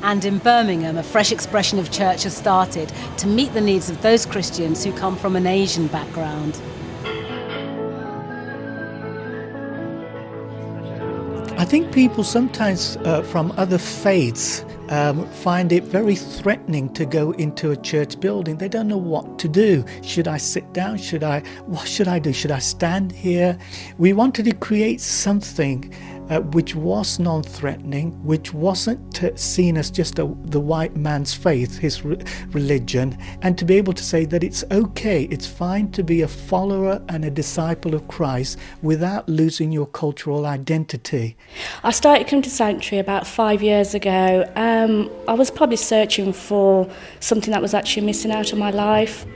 And in Birmingham, a fresh expression of church has started to meet the needs of those Christians who come from an Asian background. I think people sometimes from other faiths find it very threatening to go into a church building. They don't know what to do. Should I sit down? What should I do? Should I stand here? We wanted to create something which was non-threatening, which wasn't seen as just the white man's faith, his religion, and to be able to say that it's okay, it's fine to be a follower and a disciple of Christ without losing your cultural identity. I started coming to Sanctuary about 5 years ago. I was probably searching for something that was actually missing out of my life.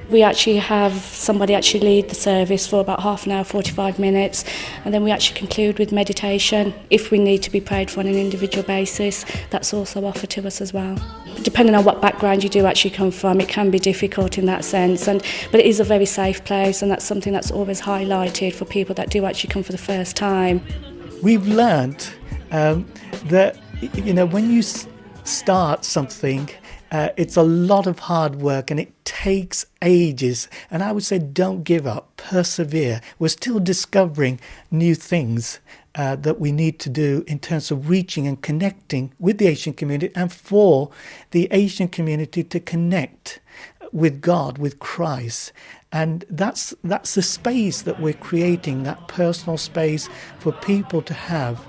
We actually have somebody actually lead the service for about half an hour, 45 minutes, and then we actually conclude with meditation. If we need to be prayed for on an individual basis, that's also offered to us as well. Depending on what background you do actually come from, it can be difficult in that sense, but it is a very safe place, and that's something that's always highlighted for people that do actually come for the first time. We've learned that, when you start something, it's a lot of hard work and it takes ages. And I would say don't give up, persevere. We're still discovering new things that we need to do in terms of reaching and connecting with the Asian community, and for the Asian community to connect with God, with Christ. And that's the space that we're creating, that personal space for people to have.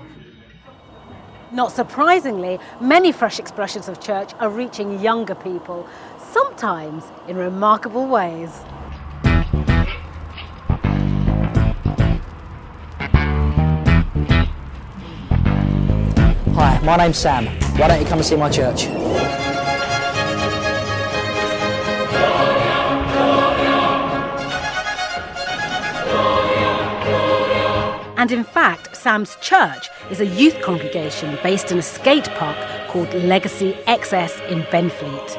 Not surprisingly, many fresh expressions of church are reaching younger people, sometimes in remarkable ways. Hi, my name's Sam. Why don't you come and see my church? And in fact, Sam's church is a youth congregation based in a skate park called Legacy XS in Benfleet.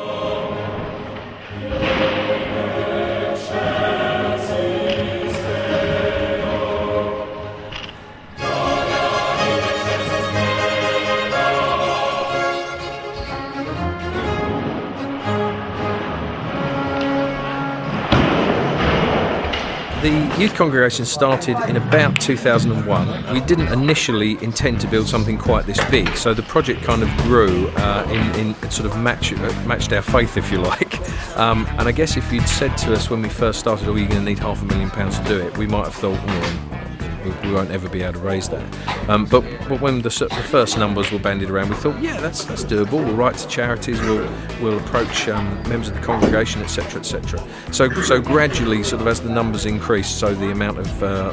The youth congregation started in about 2001. We didn't initially intend to build something quite this big, so the project kind of grew in sort of matched our faith, if you like. And I guess if you'd said to us when we first started, "Oh, you're going to need £500,000 to do it," we might have thought, we won't ever be able to raise that. But when the first numbers were bandied around, we thought, yeah, that's doable. We'll write to charities, we'll approach members of the congregation, etc., etc. So gradually, sort of as the numbers increased, so the amount of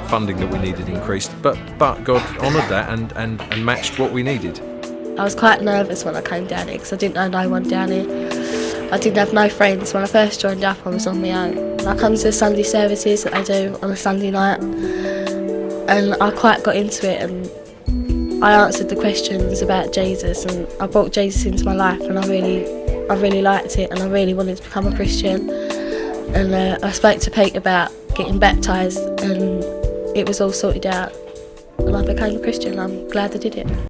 funding that we needed increased. But God honoured that and matched what we needed. I was quite nervous when I came down here because I didn't know no one down here. I didn't have no friends. When I first joined up, I was on my own. I come to the Sunday services that they do on a Sunday night, and I quite got into it, and I answered the questions about Jesus, and I brought Jesus into my life, and I really liked it, and I really wanted to become a Christian. And I spoke to Pete about getting baptised, and it was all sorted out, and I became a Christian. I'm glad I did it.